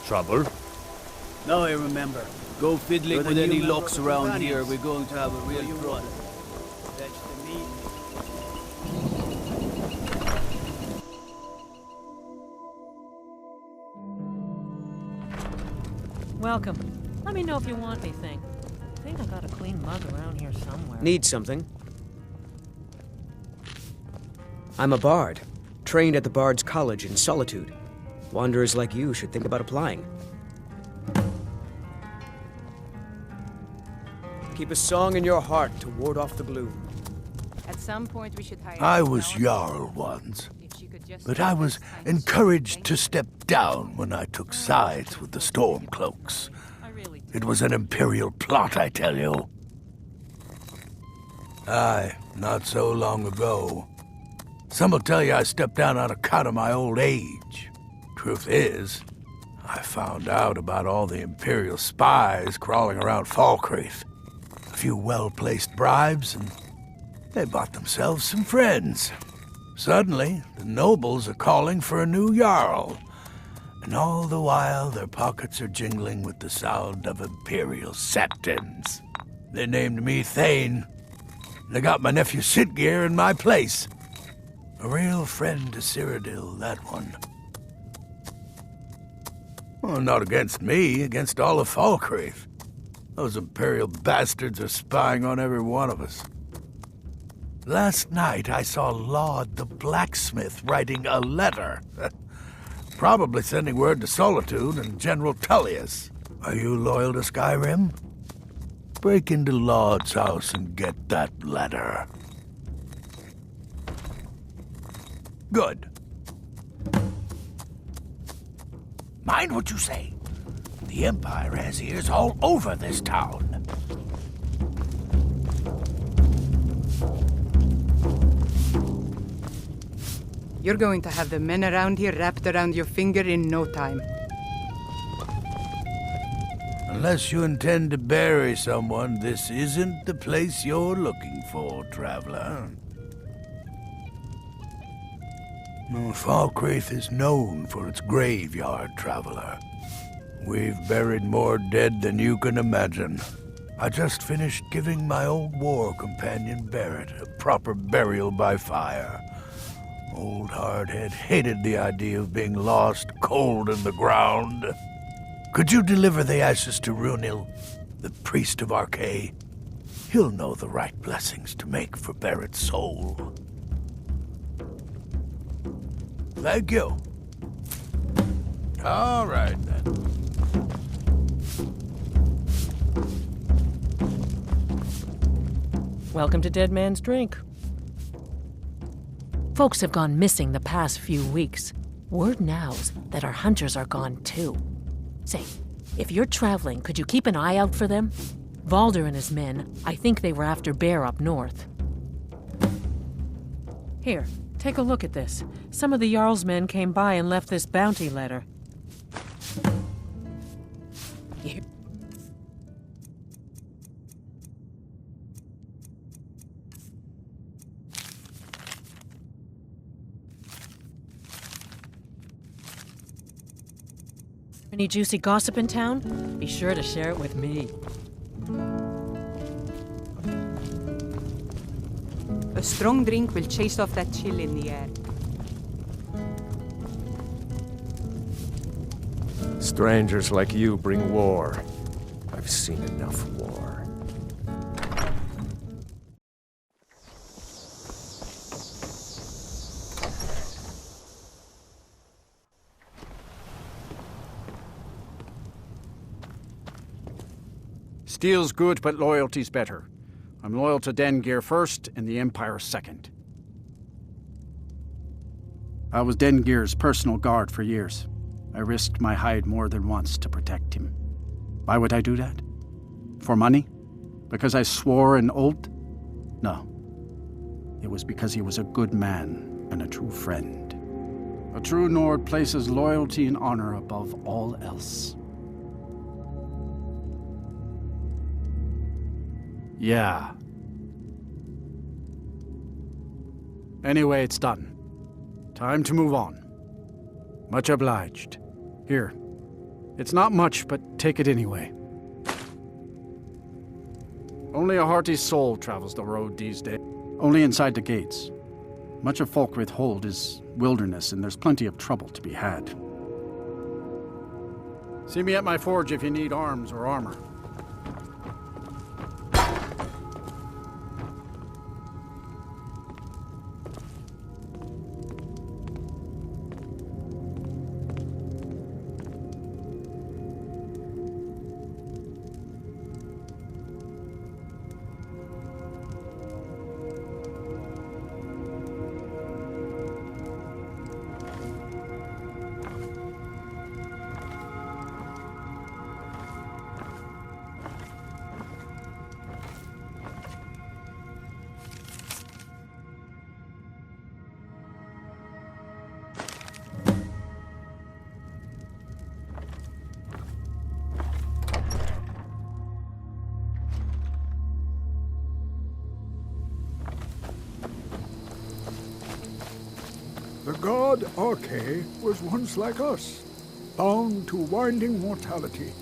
Trouble? Now I remember. Go fiddling with any locks around here. We're going to have a real problem. That's the meat. Welcome. Let me know if you want anything. I think I got a clean mug around here somewhere. Need something? I'm a bard, trained at the Bard's College in Solitude. Wanderers like you should think about applying. Keep a song in your heart to ward off the gloom. At some point we should hire... I was Jarl once, but I was encouraged to step down when I took sides with the Stormcloaks. It was an Imperial plot, I tell you. Aye, not so long ago. Some will tell you I stepped down on account of my old age. Truth is, I found out about all the Imperial spies crawling around Falkreath. A few well-placed bribes, and they bought themselves some friends. Suddenly, the nobles are calling for a new Jarl. And all the while, their pockets are jingling with the sound of Imperial septons. They named me Thane. They got my nephew Sitgeir in my place. A real friend to Cyrodiil, that one. Well, not against me, against all of Falkreath. Those Imperial bastards are spying on every one of us. Last night, I saw Laud the blacksmith writing a letter. Probably sending word to Solitude and General Tullius. Are you loyal to Skyrim? Break into Laud's house and get that letter. Good. Mind what you say. The Empire has ears all over this town. You're going to have the men around here wrapped around your finger in no time. Unless you intend to bury someone, this isn't the place you're looking for, traveler. Falkreath is known for its graveyard, traveler. We've buried more dead than you can imagine. I just finished giving my old war companion Barrett a proper burial by fire. Old Hardhead hated the idea of being lost cold in the ground. Could you deliver the ashes to Runil, the priest of Arkay? He'll know the right blessings to make for Barrett's soul. Thank you. All right, then. Welcome to Dead Man's Drink. Folks have gone missing the past few weeks. Word now's that our hunters are gone too. Say, if you're traveling, could you keep an eye out for them? Valder and his men, I think they were after Bear up north. Here, take a look at this. Some of the Jarl's men came by and left this bounty letter. Any juicy gossip in town? Be sure to share it with me. A strong drink will chase off that chill in the air. Strangers like you bring war. I've seen enough war. Steel's good, but loyalty's better. I'm loyal to Dengeir first, and the Empire second. I was Dengeir's personal guard for years. I risked my hide more than once to protect him. Why would I do that? For money? Because I swore an oath? No. It was because he was a good man and a true friend. A true Nord places loyalty and honor above all else. Yeah. Anyway, it's done. Time to move on. Much obliged. Here, It's not much, but take it anyway. Only a hearty soul travels the road these days. Only inside the gates. Much of Falkreath Hold is wilderness, and there's plenty of trouble to be had. See me at my forge if you need arms or armor. The god Arche was once like us, bound to winding mortality.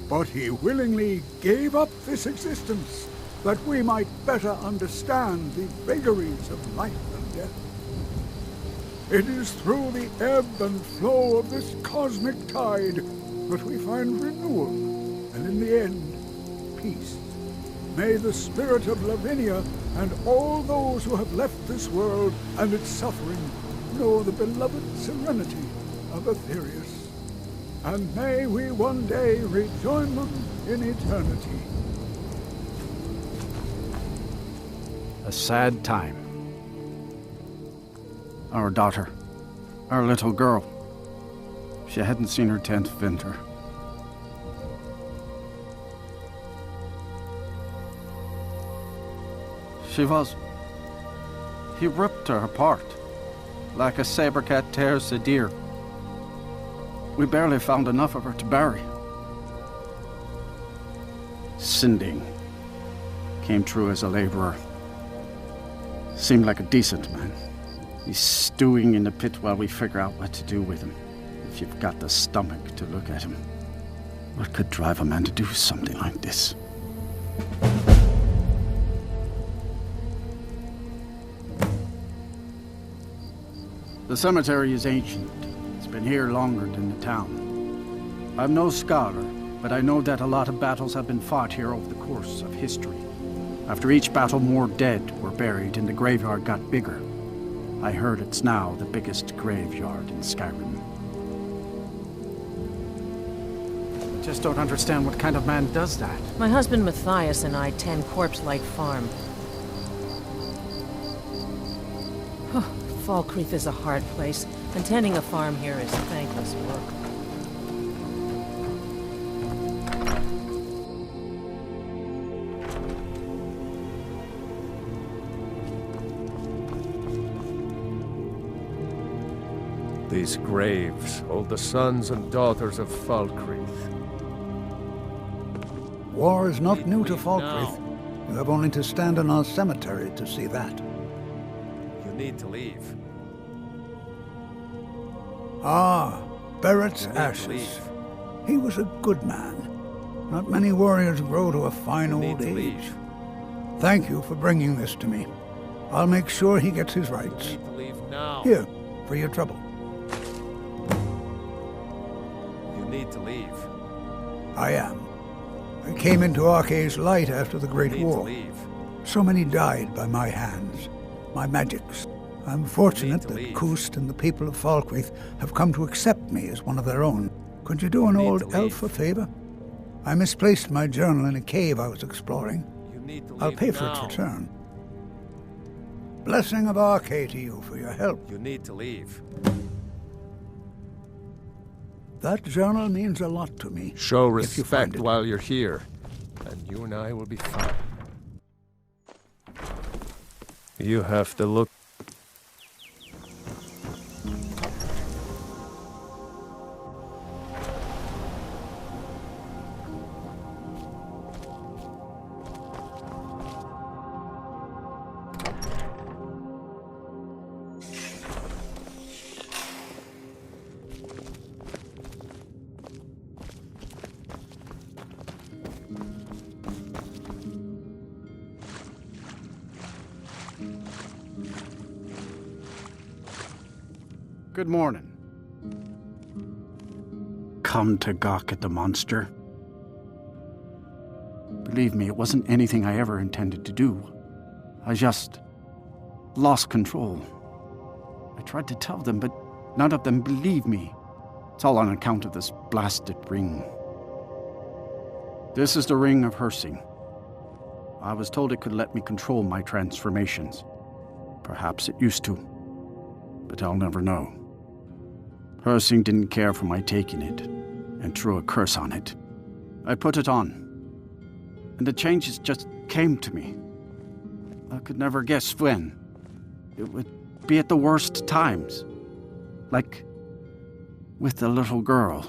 But he willingly gave up this existence, that we might better understand the vagaries of life and death. It is through the ebb and flow of this cosmic tide that we find renewal, and in the end, peace. May the spirit of Lavinia and all those who have left this world and its suffering know the beloved serenity of Aetherius. And may we one day rejoin them in eternity. A sad time. Our daughter, our little girl. She hadn't seen her 10th winter. He ripped her apart, like a saber cat tears a deer. We barely found enough of her to bury. Sinding came through as a laborer. Seemed like a decent man. He's stewing in the pit while we figure out what to do with him. If you've got the stomach to look at him. What could drive a man to do something like this? The cemetery is ancient. It's been here longer than the town. I'm no scholar, but I know that a lot of battles have been fought here over the course of history. After each battle, more dead were buried and the graveyard got bigger. I heard it's now the biggest graveyard in Skyrim. I just don't understand what kind of man does that. My husband Matthias and I tend Corpse Light Farm. Falkreath is a hard place, and tending a farm here is thankless work. These graves hold the sons and daughters of Falkreath. War is not new to Falkreath. You have only to stand in our cemetery to see that. You need to leave. Ah, Barrett's ashes. He was a good man. Not many warriors grow to a fine old age. Thank you for bringing this to me. I'll make sure he gets his rights. You need to leave now. Here, for your trouble. You need to leave. I am. I came into Arche's light after the Great You need War. to leave. So many died by my hands, my magics. I'm fortunate that leave. Kust and the people of Falkreath have come to accept me as one of their own. Could you do an need old to elf leave. a favor? I misplaced my journal in a cave I was exploring. You need to leave I'll pay for its now. return. Blessing of Arche to you for your help. You need to leave. That journal means a lot to me. Show if you find respect it. while you're here, and you and I will be fine. You have to look. Good morning. Come to gawk at the monster? Believe me, it wasn't anything I ever intended to do. I just lost control. I tried to tell them, but none of them believed me. It's all on account of this blasted ring. This is the Ring of Hersing. I was told it could let me control my transformations. Perhaps it used to, but I'll never know. Hersing didn't care for my taking it, and threw a curse on it. I put it on, and the changes just came to me. I could never guess when. It would be at the worst times. Like with the little girl.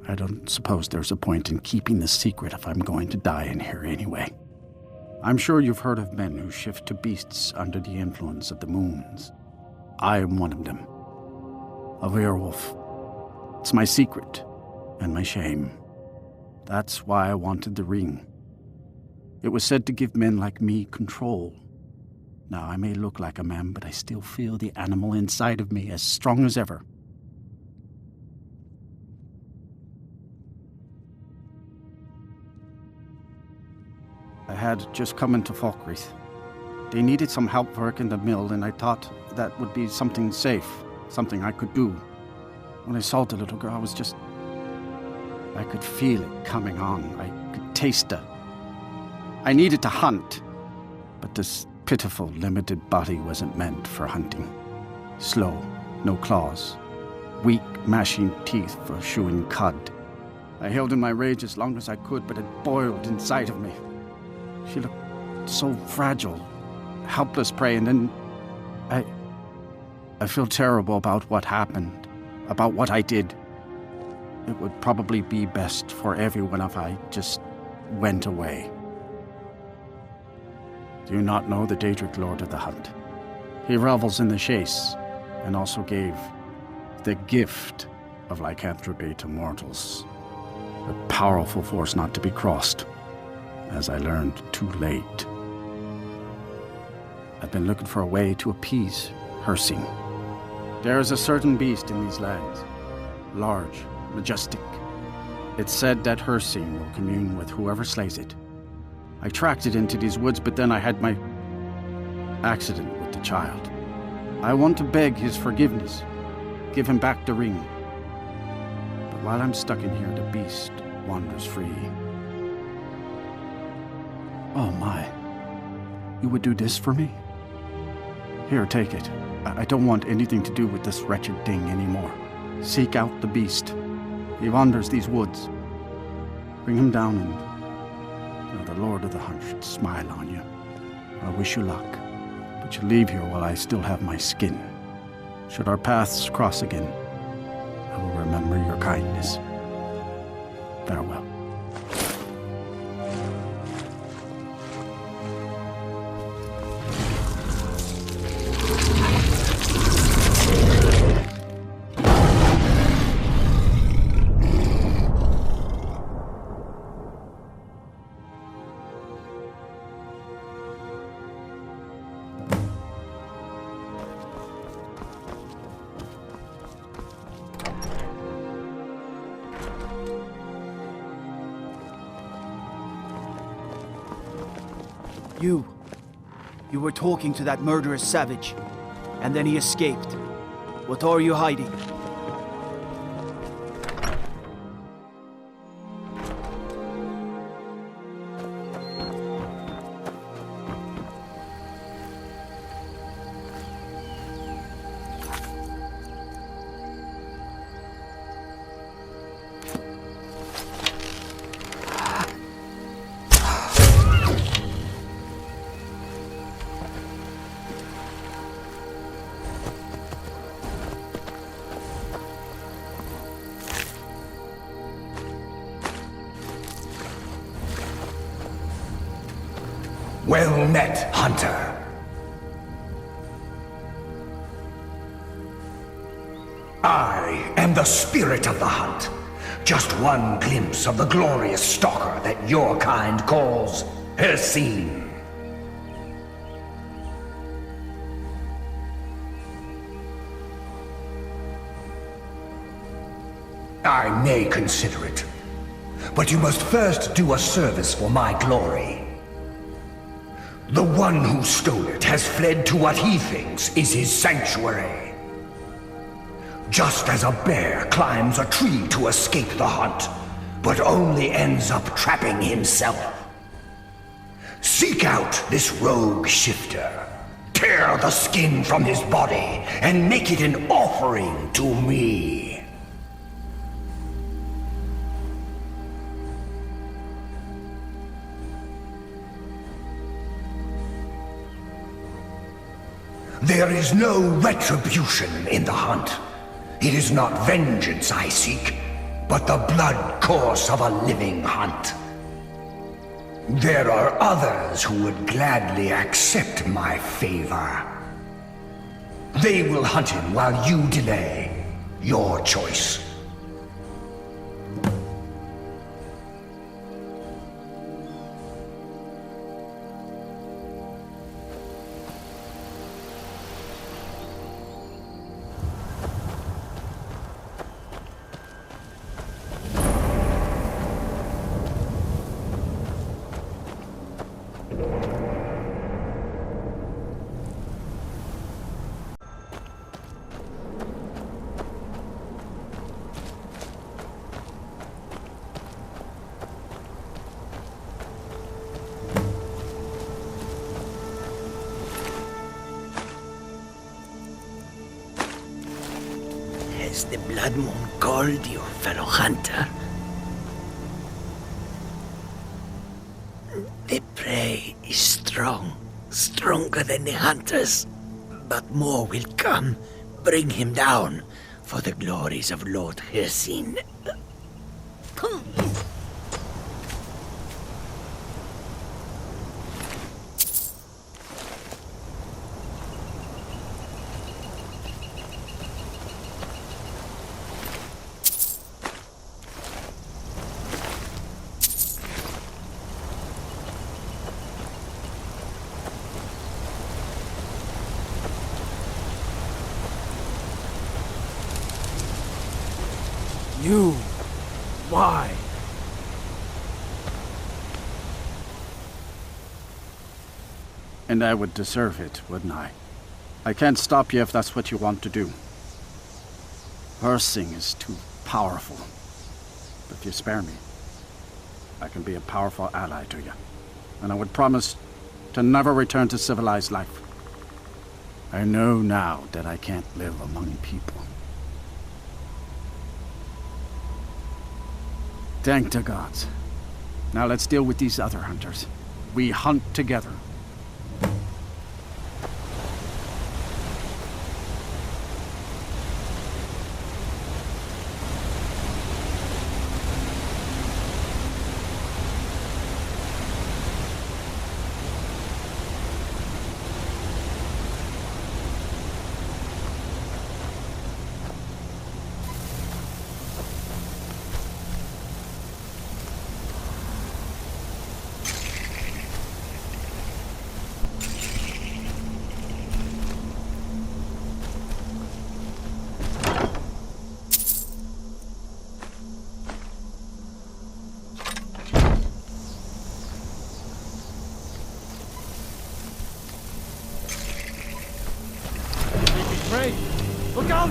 I don't suppose there's a point in keeping the secret if I'm going to die in here anyway. I'm sure you've heard of men who shift to beasts under the influence of the moons. I am one of them. A werewolf. It's my secret and my shame. That's why I wanted the ring. It was said to give men like me control. Now, I may look like a man, but I still feel the animal inside of me as strong as ever. I had just come into Falkreath. They needed some help working the mill, and I thought that would be something safe, something I could do. When I saw the little girl, I could feel it coming on. I could taste it. I needed to hunt, but this pitiful, limited body wasn't meant for hunting. Slow, no claws, weak, mashing teeth for chewing cud. I held in my rage as long as I could, but it boiled inside of me. She looked so fragile, helpless prey, and then I feel terrible about what happened, about what I did. It would probably be best for everyone if I just went away. Do you not know the Daedric Lord of the Hunt? He revels in the chase, and also gave the gift of lycanthropy to mortals. A powerful force not to be crossed, as I learned too late. I've been looking for a way to appease Hersing. There is a certain beast in these lands, large, majestic. It's said that Hersing will commune with whoever slays it. I tracked it into these woods, but then I had my accident with the child. I want to beg his forgiveness, give him back the ring. But while I'm stuck in here, the beast wanders free. Oh my, you would do this for me? Here, take it. I don't want anything to do with this wretched thing anymore. Seek out the beast. He wanders these woods. Bring him down and the Lord of the Hunt should smile on you. I wish you luck, but you leave here while I still have my skin. Should our paths cross again, I will remember your kindness. Farewell. You were talking to that murderous savage, and then he escaped. What are you hiding? Well met, Hunter. I am the spirit of the hunt. Just one glimpse of the glorious stalker that your kind calls Hersing. I may consider it. But you must first do a service for my glory. The one who stole it has fled to what he thinks is his sanctuary. Just as a bear climbs a tree to escape the hunt, but only ends up trapping himself. Seek out this rogue shifter. Tear the skin from his body and make it an offering to me. There is no retribution in the hunt. It is not vengeance I seek, but the blood course of a living hunt. There are others who would gladly accept my favor. They will hunt him while you delay. Your choice. Has the Blood Moon called you, fellow hunter? The prey is strong, stronger than the hunters. But more will come. Bring him down for the glories of Lord Hircine. You? Why? And I would deserve it, wouldn't I? I can't stop you if that's what you want to do. Hircine is too powerful. But if you spare me, I can be a powerful ally to you. And I would promise to never return to civilized life. I know now that I can't live among people. Thank the gods. Now let's deal with these other hunters. We hunt together. Look out!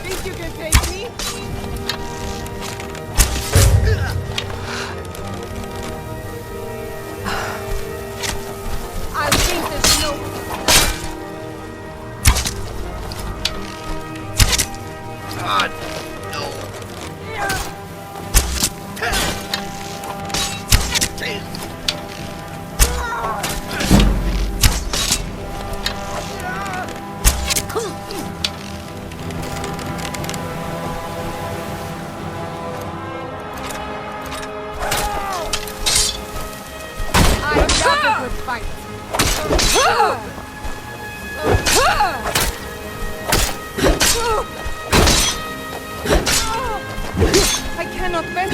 Think you can take me? I think there's no... God, no. I love a good fight. I cannot bend.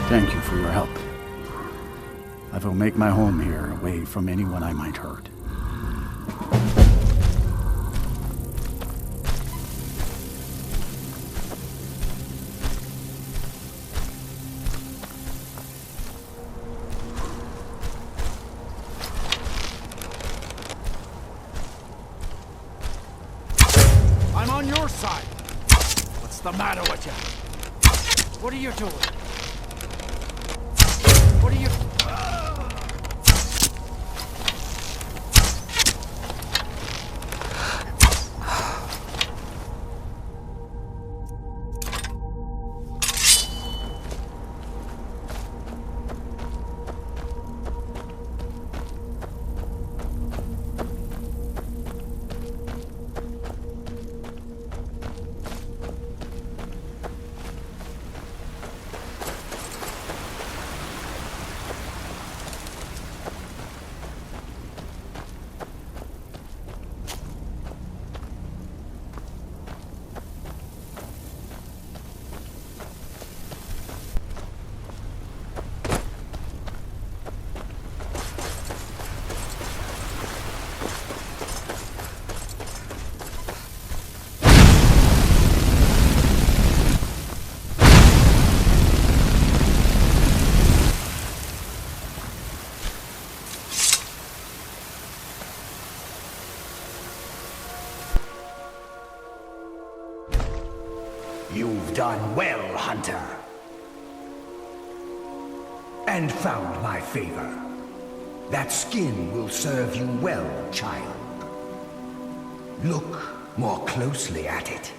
Thank you for your help. I will make my home here, away from anyone I might hurt. I'm on your side. What's the matter with you? What are you doing? What are you... You've done well, Hunter. And found my favor. That skin will serve you well, child. Look more closely at it.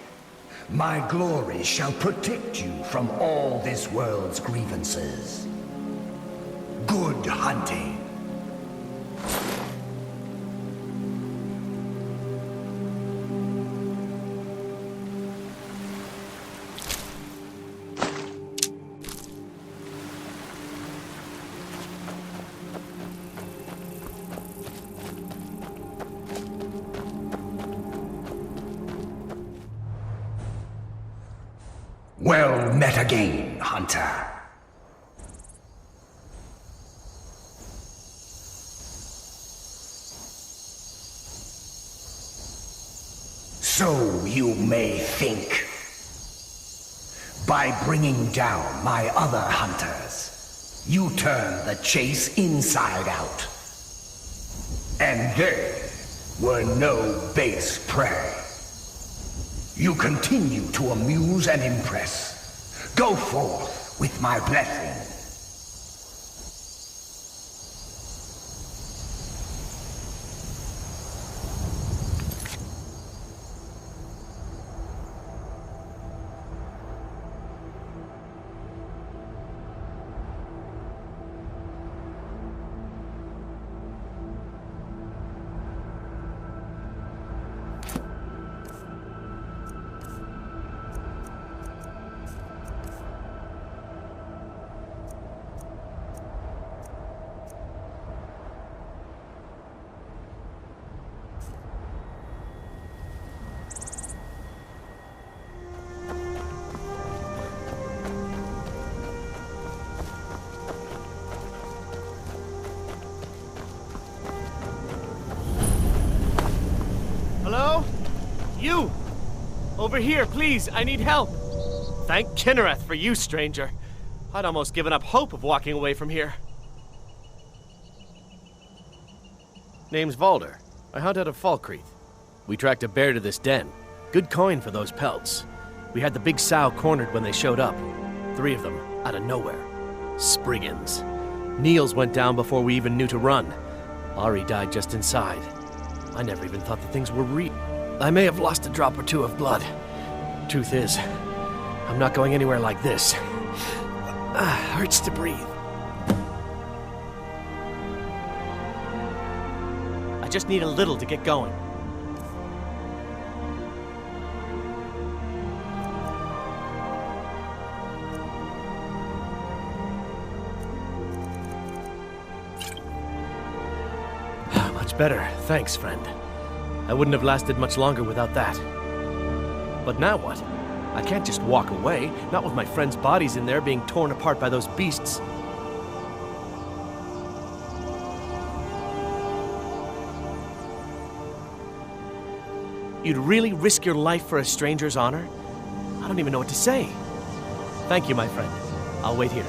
My glory shall protect you from all this world's grievances. Good hunting. Well met again, Hunter. So you may think. By bringing down my other hunters, you turn the chase inside out. And they were no base prey. You continue to amuse and impress. Go forth with my blessing. Hello? You! Over here, please, I need help! Thank Kinnereth for you, stranger. I'd almost given up hope of walking away from here. Name's Valder. I hunt out of Falkreath. We tracked a bear to this den. Good coin for those pelts. We had the big sow cornered when they showed up. 3 of them, out of nowhere. Spriggans. Niels went down before we even knew to run. Ari died just inside. I never even thought the things were real. I may have lost a drop or 2 of blood. Truth is, I'm not going anywhere like this. Hurts to breathe. I just need a little to get going. Much better, thanks, friend. I wouldn't have lasted much longer without that. But now what? I can't just walk away, not with my friends' bodies in there being torn apart by those beasts. You'd really risk your life for a stranger's honor? I don't even know what to say. Thank you, my friend. I'll wait here.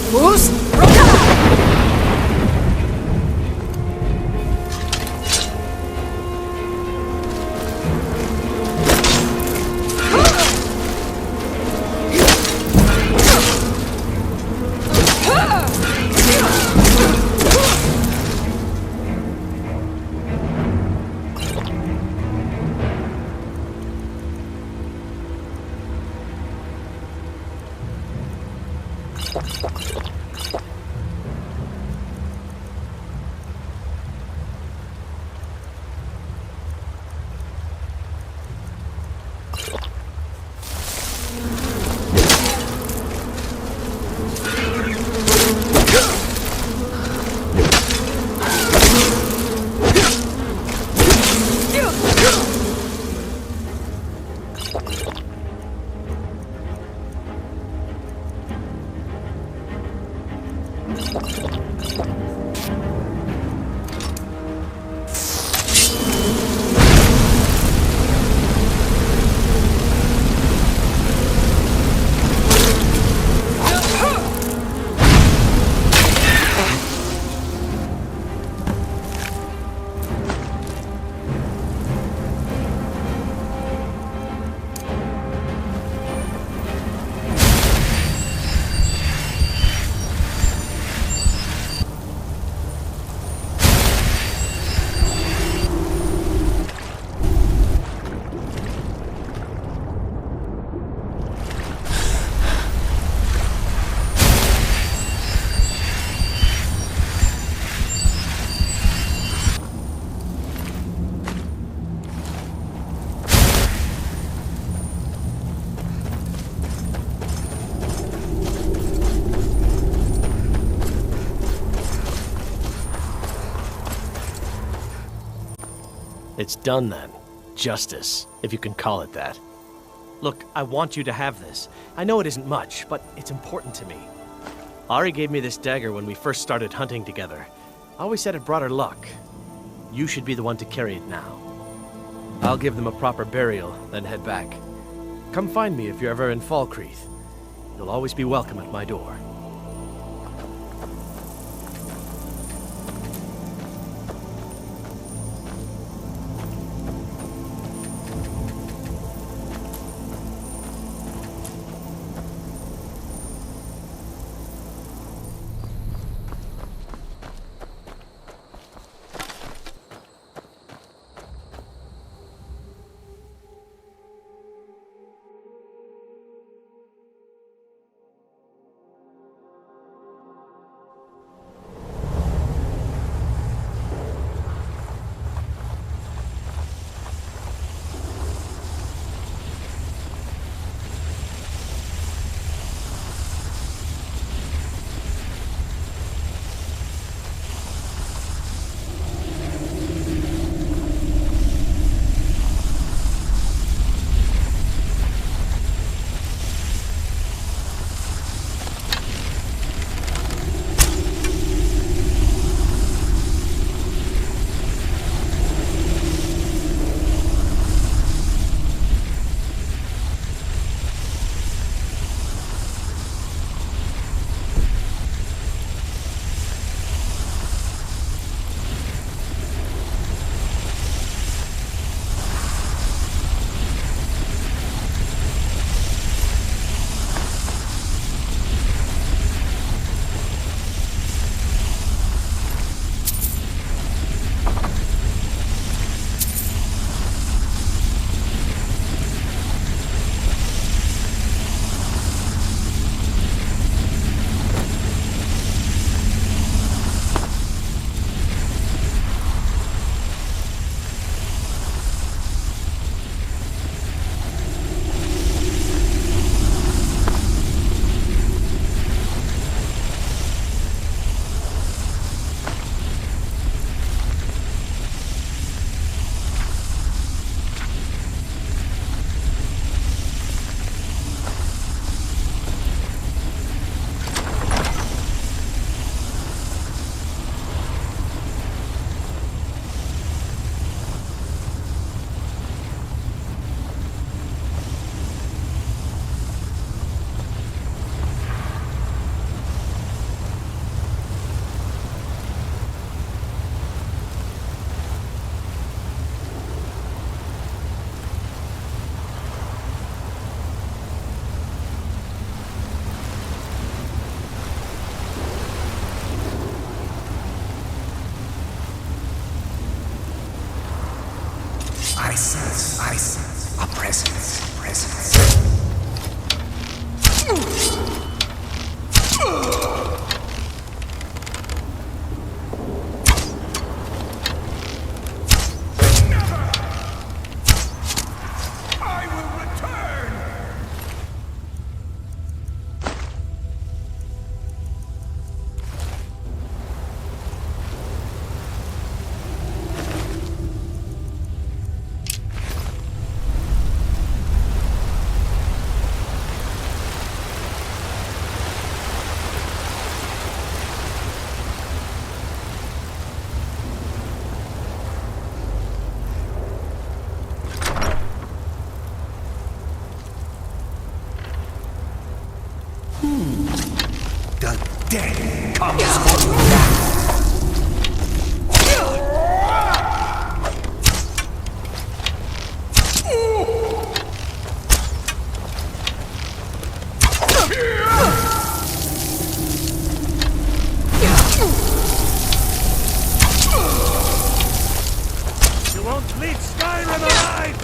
Who's Roka? It's done then. Justice, if you can call it that. Look, I want you to have this. I know it isn't much, but it's important to me. Ari gave me this dagger when we first started hunting together. I always said it brought her luck. You should be the one to carry it now. I'll give them a proper burial, then head back. Come find me if you're ever in Falkreath. You'll always be welcome at my door. Death comes for you now. You won't leave Skyrim alive!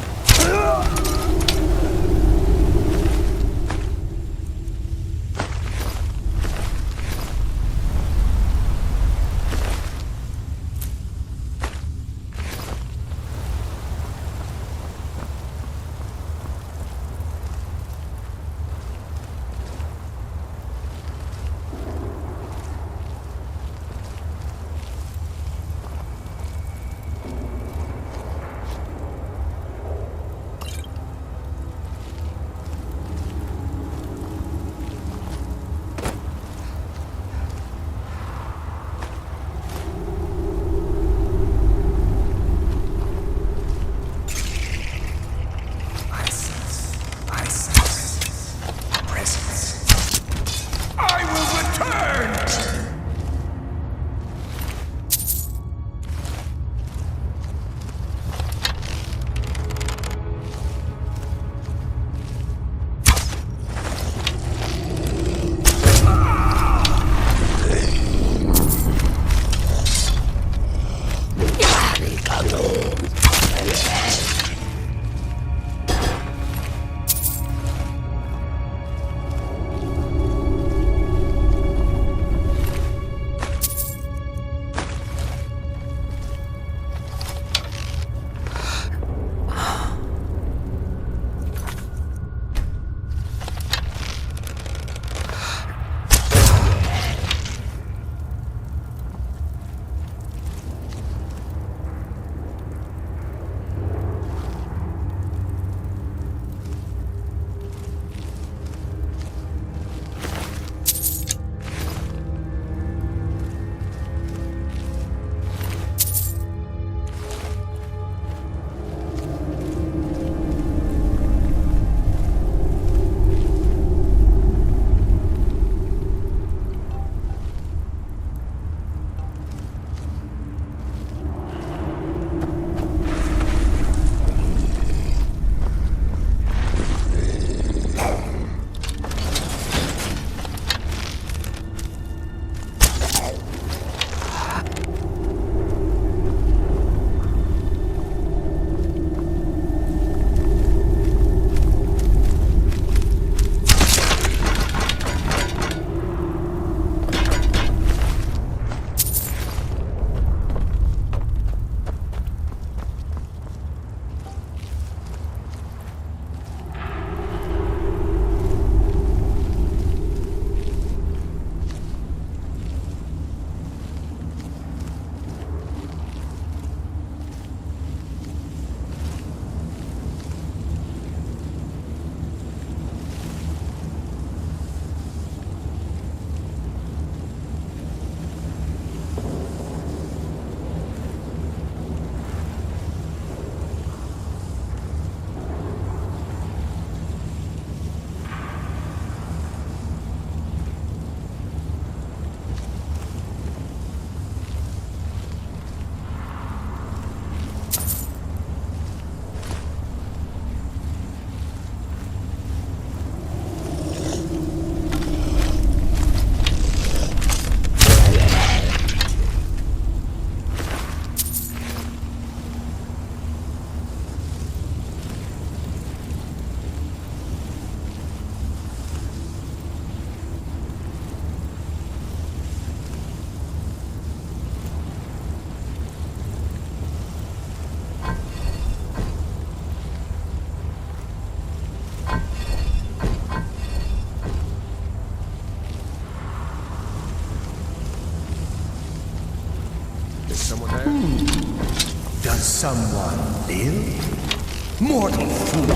Does someone live? Mortal fool!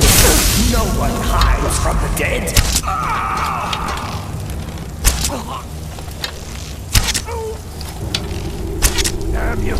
No one hides from the dead! Damn you!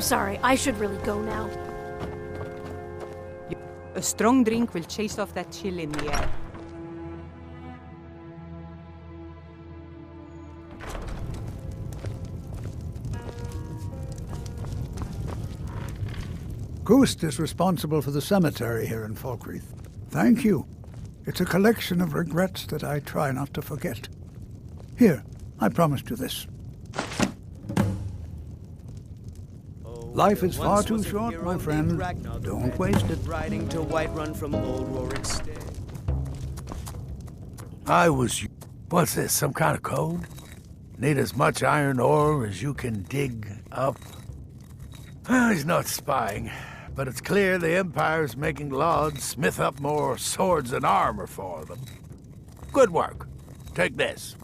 sorry, I should really go now. A strong drink will chase off that chill in the air. Ghost is responsible for the cemetery here in Falkreath. Thank you. It's a collection of regrets that I try not to forget. Here, I promised you this. Life is far too short, my friend. Don't waste it. Riding to Whiterun from Old Rorikstead. What's this, some kind of code? Need as much iron ore as you can dig up? Well, he's not spying, but it's clear the Empire's making Lauds smith up more swords and armor for them. Good work. Take this.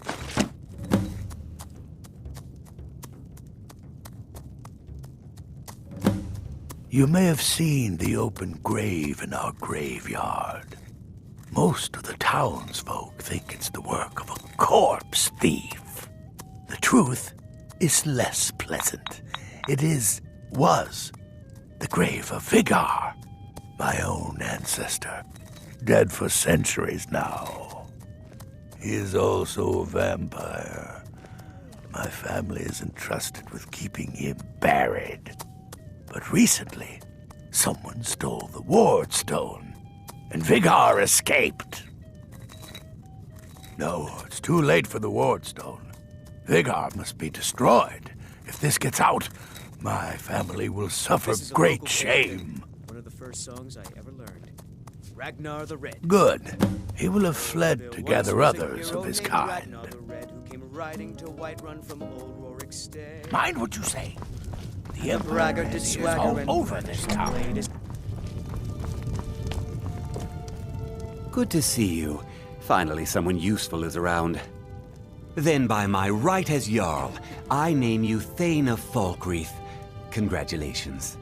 You may have seen the open grave in our graveyard. Most of the townsfolk think it's the work of a corpse thief. The truth is less pleasant. Was the grave of Vigar, my own ancestor, dead for centuries now. He is also a vampire. My family is entrusted with keeping him buried. But recently, someone stole the ward stone, and Vigar escaped. No, it's too late for the ward stone. Vigar must be destroyed. If this gets out, my family will suffer great shame. One of the first songs I ever learned. Ragnar the Red. Good. He will have fled to gather others of his kind. Ragnar the Red, who came riding to Whiterun from Old Rorikstead. Mind what you say. The Emperor is all over this town. Good to see you. Finally, someone useful is around. Then by my right as Jarl, I name you Thane of Falkreath. Congratulations.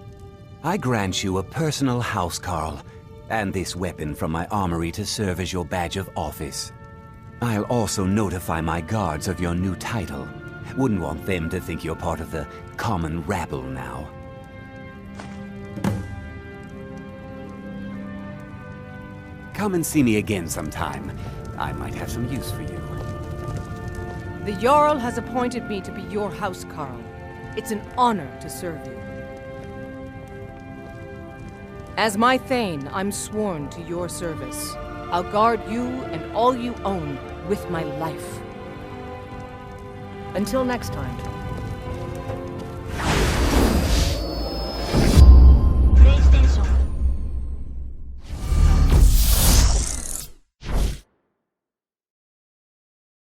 I grant you a personal housecarl, and this weapon from my armory to serve as your badge of office. I'll also notify my guards of your new title. Wouldn't want them to think you're part of the common rabble now. Come and see me again sometime. I might have some use for you. The Jarl has appointed me to be your housecarl. It's an honor to serve you. As my Thane, I'm sworn to your service. I'll guard you and all you own with my life. Until next time.